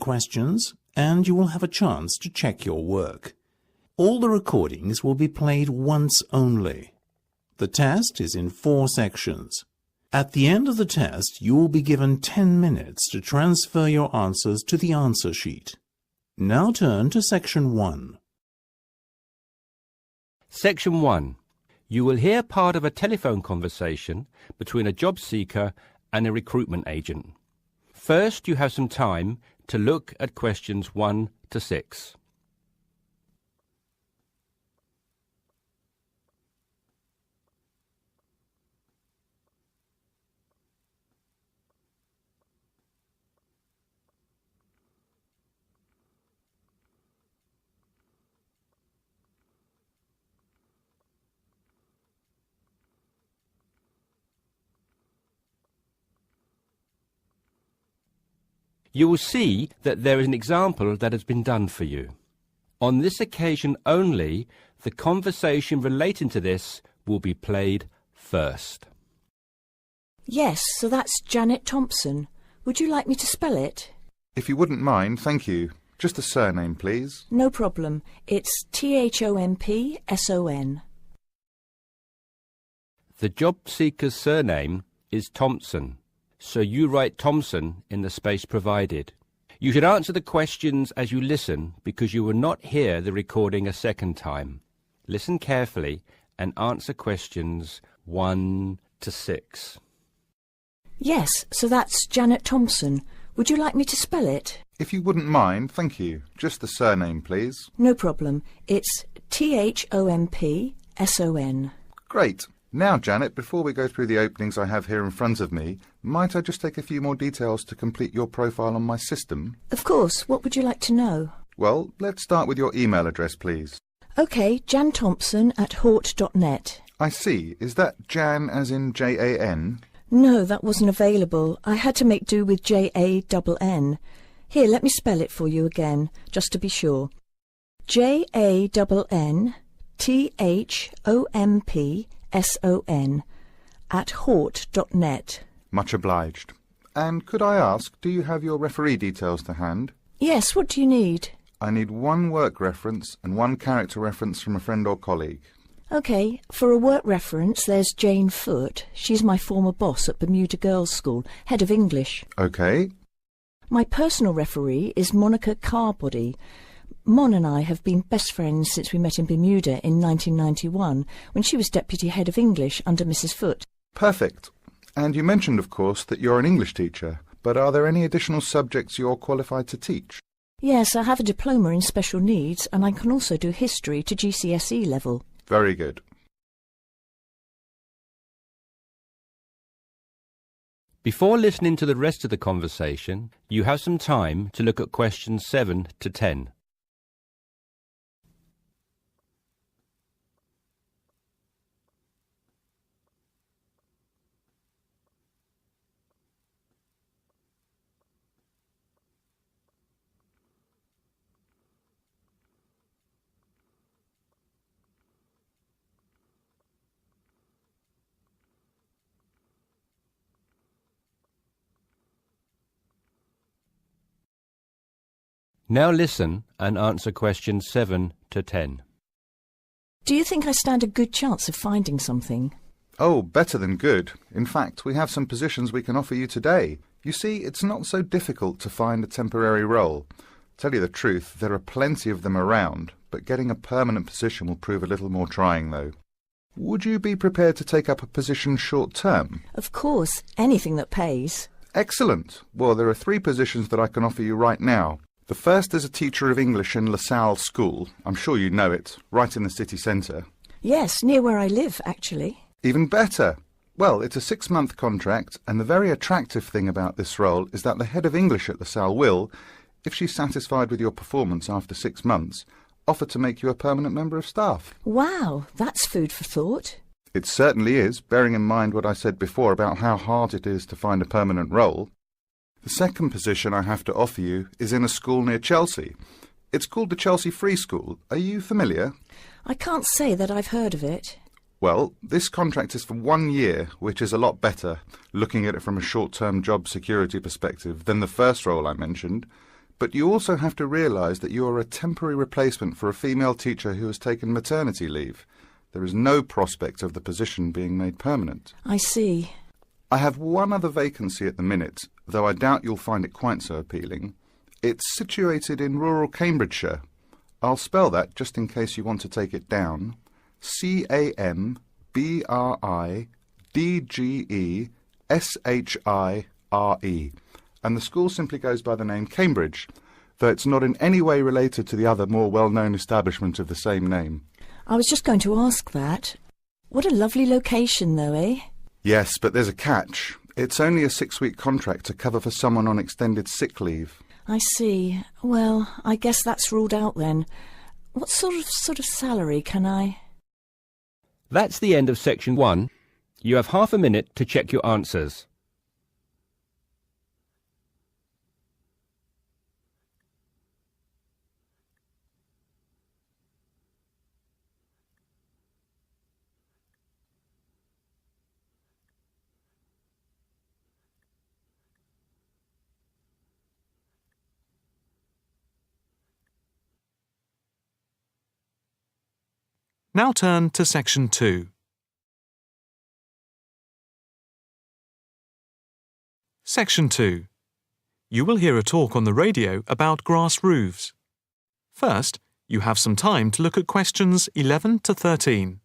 questions, and you will have a chance to check your work. All the recordings will be played once only. The test is in 4 sections. At the end of the test, you will be given 10 minutes to transfer your answers to the answer sheet. Now turn to Section 1. Section 1. You will hear part of a telephone conversation between a job seeker and a recruitment agent. First, you have some time to look at questions 1 to 6. You will see that there is an example that has been done for you. On this occasion only, the conversation relating to this will be played first. Yes, so that's Janet Thompson. Would you like me to spell it? If you wouldn't mind, thank you. Just a surname, please. No problem. It's Thompson. The job seeker's surname is Thompson, so you write Thompson in the space provided. You should answer the questions as you listen because you will not hear the recording a second time. Listen carefully and answer questions 1 to 6. Yes, so that's Janet Thompson. Would you like me to spell it? If you wouldn't mind, thank you. Just the surname, please. No problem. It's Thompson. Great. Now, Janet, before we go through the openings I have here in front of me, might I just take a few more details to complete your profile on my system? Of course. What would you like to know? Well, let's start with your email address, please. OK, janthompson@hort.net. I see. Is that Jan as in Jan? No, that wasn't available. I had to make do with Jann. Here, let me spell it for you again, just to be sure. JANNTHOMPSON@hort.net. Much obliged. And could I ask, do you have your referee details to hand? Yes, what do you need? I need 1 work reference and 1 character reference from a friend or colleague. OK, for a work reference, there's Jane Foote. She's my former boss at Bermuda Girls' School, head of English. OK. My personal referee is Monica Carbody. Mon and I have been best friends since we met in Bermuda in 1991, when she was deputy head of English under Mrs. Foote. Perfect. And you mentioned, of course, that you're an English teacher, but are there any additional subjects you're qualified to teach? Yes, I have a diploma in special needs, and I can also do history to GCSE level. Very good. Before listening to the rest of the conversation, you have some time to look at questions 7 to 10. Now listen and answer questions 7 to 10. Do you think I stand a good chance of finding something? Oh, better than good. In fact, we have some positions we can offer you today. You see, it's not so difficult to find a temporary role. Tell you the truth, there are plenty of them around, but getting a permanent position will prove a little more trying, though. Would you be prepared to take up a position short-term? Of course, anything that pays. Excellent. Well, there are 3 positions that I can offer you right now. The first is a teacher of English in LaSalle School. I'm sure you know it, right in the city centre. Yes, near where I live, actually. Even better. Well, it's a 6-month contract, and the very attractive thing about this role is that the head of English at LaSalle will, if she's satisfied with your performance after 6 months, offer to make you a permanent member of staff. Wow, that's food for thought. It certainly is, bearing in mind what I said before about how hard it is to find a permanent role. The second position I have to offer you is in a school near Chelsea. It's called the Chelsea Free School. Are you familiar? I can't say that I've heard of it. Well, this contract is for 1 year, which is a lot better, looking at it from a short-term job security perspective, than the first role I mentioned. But you also have to realise that you are a temporary replacement for a female teacher who has taken maternity leave. There is no prospect of the position being made permanent. I see. I have one other vacancy at the minute, though I doubt you'll find it quite so appealing. It's situated in rural Cambridgeshire. I'll spell that just in case you want to take it down. Cambridgeshire. And the school simply goes by the name Cambridge, though it's not in any way related to the other more well-known establishment of the same name. I was just going to ask that. What a lovely location, though, eh? Yes, but there's a catch. It's only a 6-week contract to cover for someone on extended sick leave. I see. Well, I guess that's ruled out then. What sort of salary can I... That's the end of section 1. You have half a minute to check your answers. Now turn to section 2. Section 2. You will hear a talk on the radio about grass roofs. First, you have some time to look at questions 11 to 13.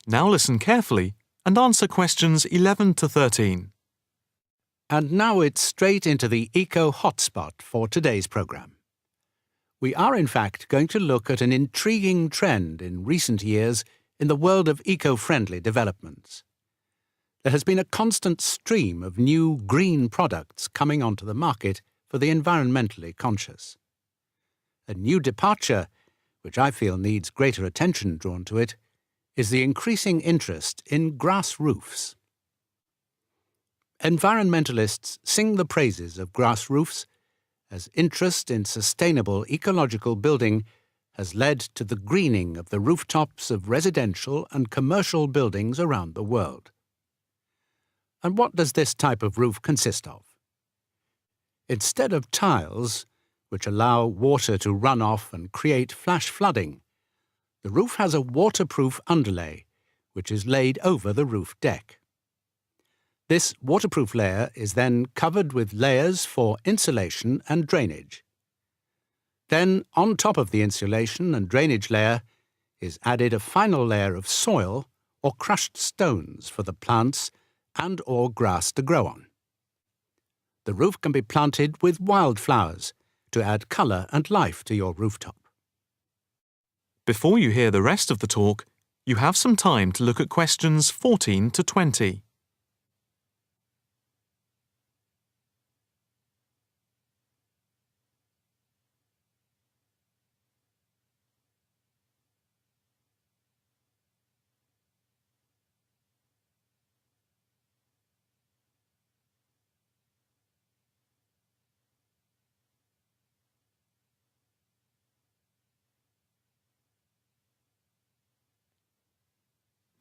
Now listen carefully and answer questions 11 to 13. And now it's straight into the Eco Hotspot for today's programme. We are in fact going to look at an intriguing trend in recent years in the world of eco-friendly developments. There has been a constant stream of new green products coming onto the market for the environmentally conscious. A new departure, which I feel needs greater attention drawn to it, is the increasing interest in grass roofs. Environmentalists sing the praises of grass roofs as interest in sustainable ecological building has led to the greening of the rooftops of residential and commercial buildings around the world. And what does this type of roof consist of? Instead of tiles, which allow water to run off and create flash flooding, the roof has a waterproof underlay, which is laid over the roof deck. This waterproof layer is then covered with layers for insulation and drainage. Then, on top of the insulation and drainage layer, is added a final layer of soil or crushed stones for the plants and/or grass to grow on. The roof can be planted with wildflowers to add colour and life to your rooftop. Before you hear the rest of the talk, you have some time to look at questions 14 to 20.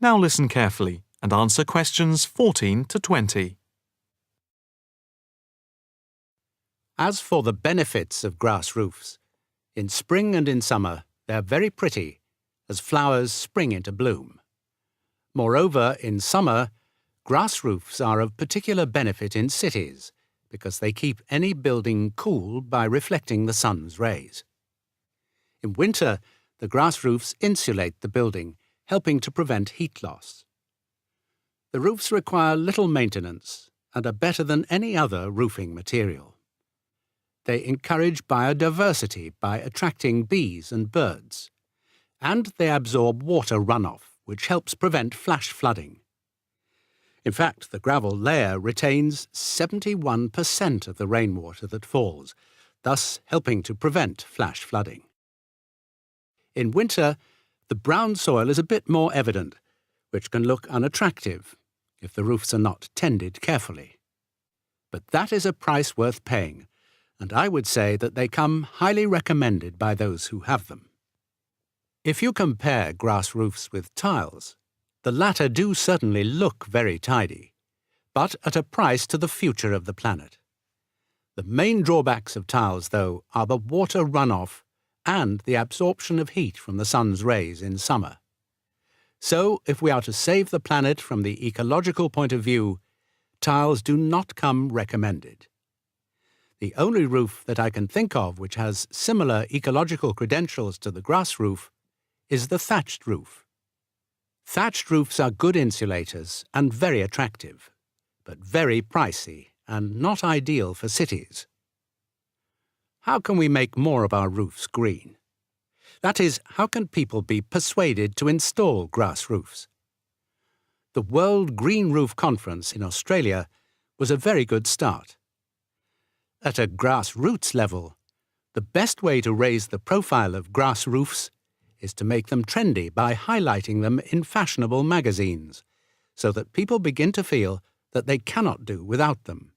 Now listen carefully and answer questions 14 to 20. As for the benefits of grass roofs, in spring and in summer they are very pretty as flowers spring into bloom. Moreover, in summer, grass roofs are of particular benefit in cities because they keep any building cool by reflecting the sun's rays. In winter, the grass roofs insulate the building, helping to prevent heat loss. The roofs require little maintenance and are better than any other roofing material. They encourage biodiversity by attracting bees and birds, and they absorb water runoff, which helps prevent flash flooding. In fact, the gravel layer retains 71% of the rainwater that falls, thus helping to prevent flash flooding. In winter, the brown soil is a bit more evident, which can look unattractive if the roofs are not tended carefully. But that is a price worth paying, and I would say that they come highly recommended by those who have them. If you compare grass roofs with tiles, the latter do certainly look very tidy, but at a price to the future of the planet. The main drawbacks of tiles, though, are the water runoff and the absorption of heat from the sun's rays in summer. So, if we are to save the planet from the ecological point of view, tiles do not come recommended. The only roof that I can think of which has similar ecological credentials to the grass roof is the thatched roof. Thatched roofs are good insulators and very attractive, but very pricey and not ideal for cities. How can we make more of our roofs green? That is, how can people be persuaded to install grass roofs? The World Green Roof Conference in Australia was a very good start. At a grassroots level, the best way to raise the profile of grass roofs is to make them trendy by highlighting them in fashionable magazines, so that people begin to feel that they cannot do without them.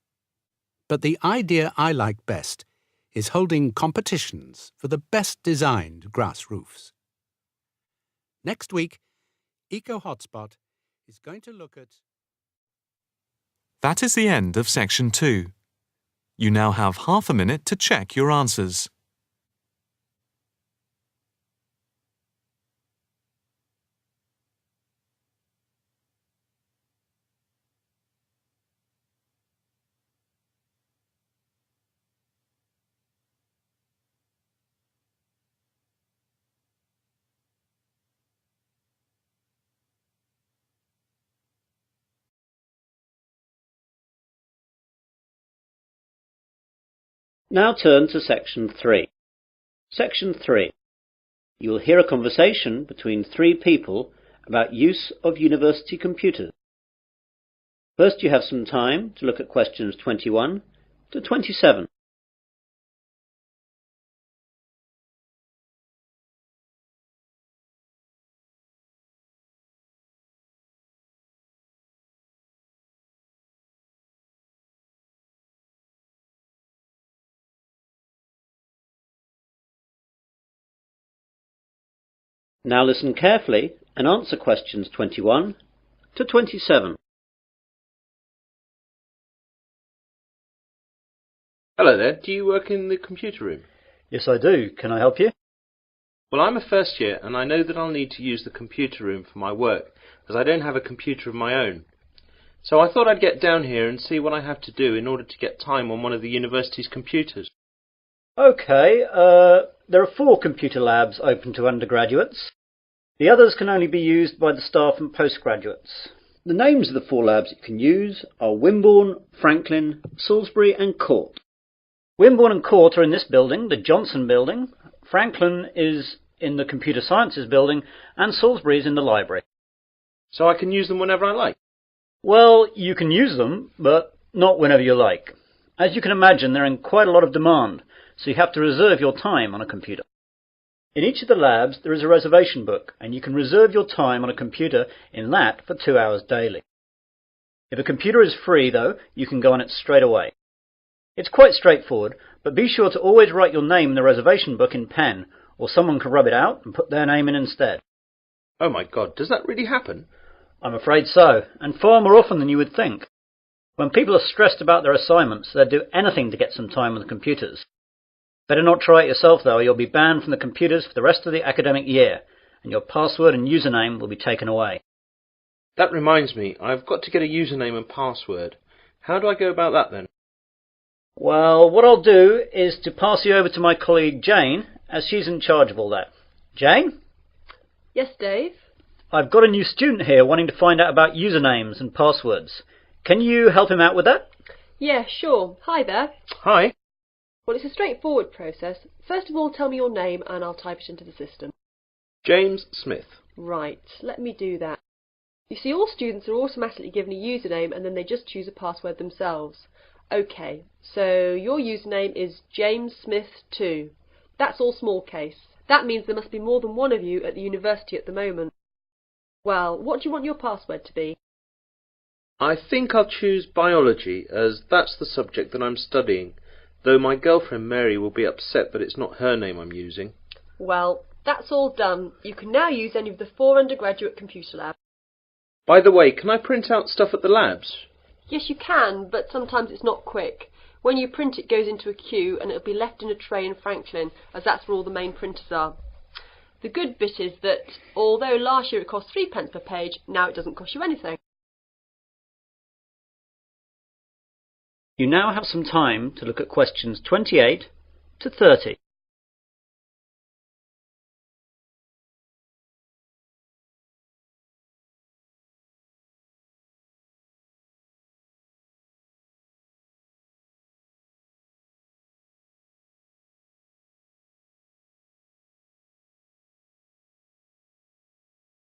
But the idea I like best is holding competitions for the best designed grass roofs. Next week, Eco Hotspot is going to look at... That is the end of section 2. You now have half a minute to check your answers. Now turn to Section 3. Section 3. You will hear a conversation between 3 people about use of university computers. First, you have some time to look at questions 21 to 27. Now listen carefully and answer questions 21 to 27. Hello there, do you work in the computer room? Yes, I do. Can I help you? Well, I'm a first year and I know that I'll need to use the computer room for my work, as I don't have a computer of my own. So I thought I'd get down here and see what I have to do in order to get time on one of the university's computers. Okay, there are 4 computer labs open to undergraduates. The others can only be used by the staff and postgraduates. The names of the 4 labs you can use are Wimborne, Franklin, Salisbury and Court. Wimborne and Court are in this building, the Johnson building. Franklin is in the Computer Sciences building and Salisbury is in the library. So I can use them whenever I like? Well, you can use them, but not whenever you like. As you can imagine, they're in quite a lot of demand, so you have to reserve your time on a computer. In each of the labs there is a reservation book, and you can reserve your time on a computer in that for 2 hours daily. If a computer is free, though, you can go on it straight away. It's quite straightforward, but be sure to always write your name in the reservation book in pen, or someone can rub it out and put their name in instead. Oh my God, does that really happen? I'm afraid so, and far more often than you would think. When people are stressed about their assignments, they'll do anything to get some time on the computers. Better not try it yourself, though, or you'll be banned from the computers for the rest of the academic year, and your password and username will be taken away. That reminds me, I've got to get a username and password. How do I go about that then? Well, what I'll do is to pass you over to my colleague Jane, as she's in charge of all that. Jane? Yes, Dave? I've got a new student here wanting to find out about usernames and passwords. Can you help him out with that? Yeah, sure. Hi there. Hi. Well, it's a straightforward process. First of all, tell me your name and I'll type it into the system. James Smith. Right, let me do that. You see, all students are automatically given a username and then they just choose a password themselves. OK, so your username is James Smith 2. That's all small case. That means there must be more than one of you at the university at the moment. Well, what do you want your password to be? I think I'll choose biology, as that's the subject that I'm studying, though my girlfriend Mary will be upset that it's not her name I'm using. Well, that's all done. You can now use any of the 4 undergraduate computer labs. By the way, can I print out stuff at the labs? Yes, you can, but sometimes it's not quick. When you print, it goes into a queue and it'll be left in a tray in Franklin, as that's where all the main printers are. The good bit is that, although last year it cost 3p per page, now it doesn't cost you anything. You now have some time to look at questions 28 to 30.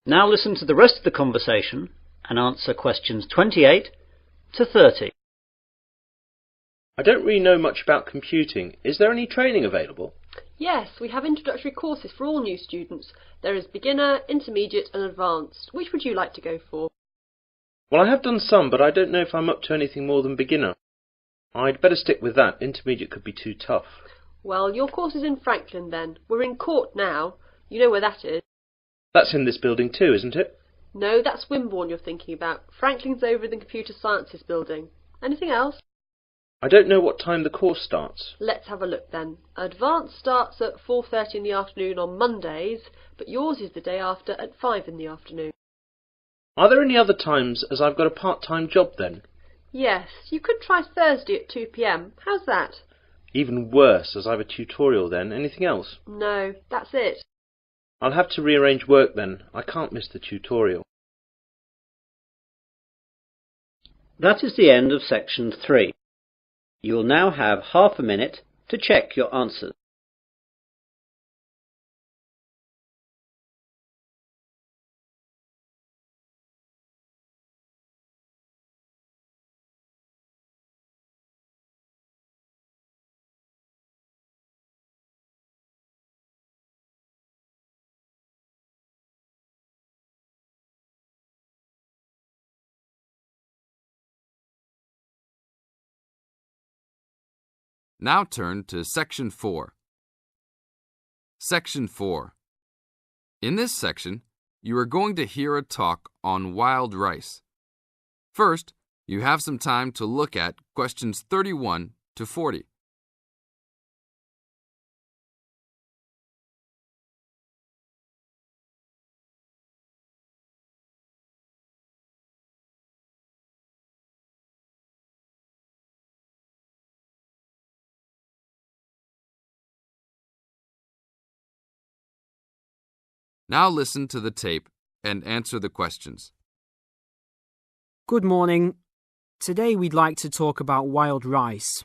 Now listen to the rest of the conversation and answer questions 28 to 30. I don't really know much about computing. Is there any training available? Yes, we have introductory courses for all new students. There is beginner, intermediate and advanced. Which would you like to go for? Well, I have done some, but I don't know if I'm up to anything more than beginner. I'd better stick with that. Intermediate could be too tough. Well, your course is in Franklin then. We're in Court now. You know where that is. That's in this building too, isn't it? No, that's Wimborne you're thinking about. Franklin's over in the Computer Sciences building. Anything else? I don't know what time the course starts. Let's have a look then. Advanced starts at 4:30 in the afternoon on Mondays, but yours is the day after at 5 in the afternoon. Are there any other times, as I've got a part-time job then? Yes, you could try Thursday at 2 p.m. How's that? Even worse, as I've a tutorial then. Anything else? No, that's it. I'll have to rearrange work then. I can't miss the tutorial. That is the end of section 3. You will now have half a minute to check your answers. Now turn to Section 4. Section 4. In this section, you are going to hear a talk on wild rice. First, you have some time to look at questions 31 to 40. Now listen to the tape and answer the questions. Good morning. Today we'd like to talk about wild rice.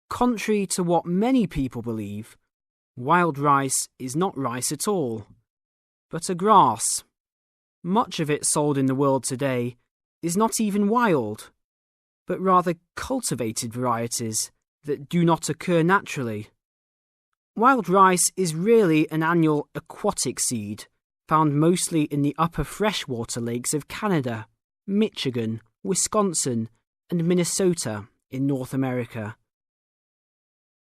Contrary to what many people believe, wild rice is not rice at all, but a grass. Much of it sold in the world today is not even wild, but rather cultivated varieties that do not occur naturally. Wild rice is really an annual aquatic seed found mostly in the upper freshwater lakes of Canada, Michigan, Wisconsin, and Minnesota in North America.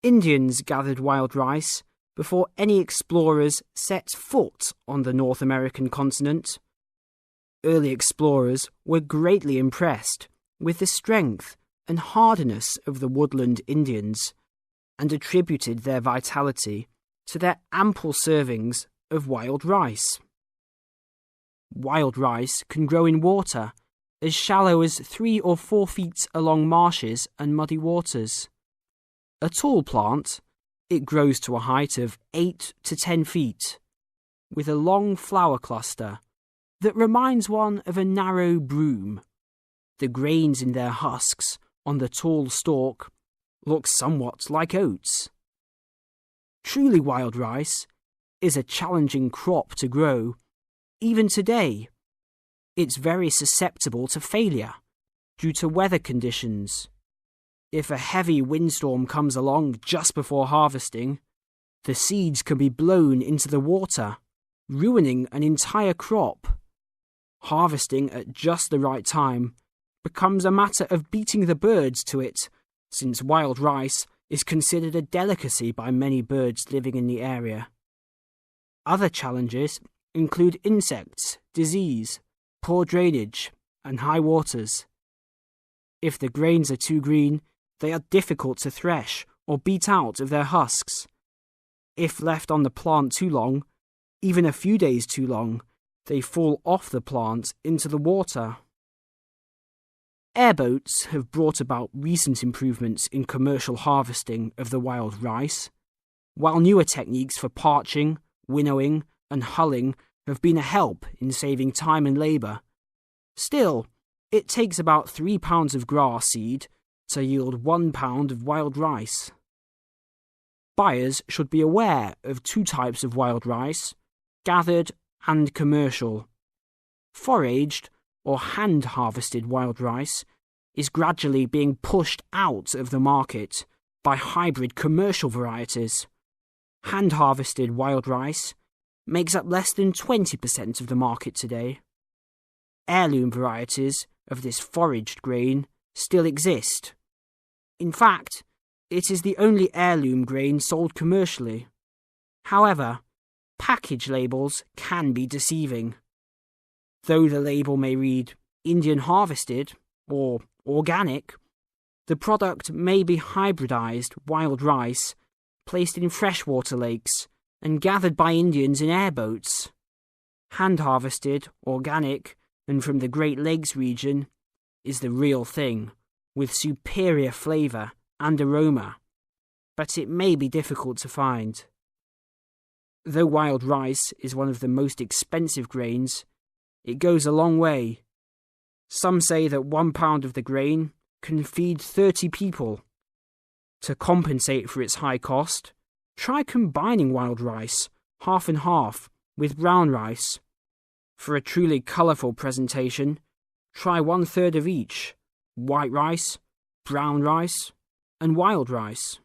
Indians gathered wild rice before any explorers set foot on the North American continent. Early explorers were greatly impressed with the strength and hardiness of the woodland Indians, and attributed their vitality to their ample servings of wild rice. Wild rice can grow in water as shallow as 3 or 4 feet along marshes and muddy waters. A tall plant, it grows to a height of 8 to 10 feet, with a long flower cluster that reminds one of a narrow broom. The grains in their husks on the tall stalk look somewhat like oats. Truly wild rice is a challenging crop to grow. Even today, it's very susceptible to failure due to weather conditions. If a heavy windstorm comes along just before harvesting, The seeds can be blown into the water, ruining an entire crop. Harvesting at just the right time becomes a matter of beating the birds to it, since wild rice is considered a delicacy by many birds living in the area. Other challenges include insects, disease, poor drainage, and high waters. If the grains are too green, they are difficult to thresh or beat out of their husks. If left on the plant too long, even a few days too long, they fall off the plant into the water. Airboats have brought about recent improvements in commercial harvesting of the wild rice, while newer techniques for parching, winnowing, and hulling have been a help in saving time and labour. Still, it takes about 3 pounds of grass seed to yield 1 pound of wild rice. Buyers should be aware of 2 types of wild rice, gathered and commercial. Foraged or hand-harvested wild rice is gradually being pushed out of the market by hybrid commercial varieties. Hand-harvested wild rice makes up less than 20% of the market today. Heirloom varieties of this foraged grain still exist. In fact, it is the only heirloom grain sold commercially. However, package labels can be deceiving. Though the label may read Indian harvested or organic, the product may be hybridized wild rice placed in freshwater lakes and gathered by Indians in airboats. Hand-harvested, organic, and from the Great Lakes region is the real thing, with superior flavour and aroma, but it may be difficult to find. Though wild rice is one of the most expensive grains, it goes a long way. Some say that 1 pound of the grain can feed 30 people. To compensate for its high cost, try combining wild rice, half and half, with brown rice. For a truly colourful presentation, try 1/3 of each: white rice, brown rice, and wild rice.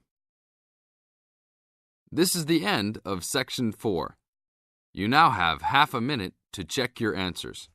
This is the end of Section 4. You now have half a minute to check your answers.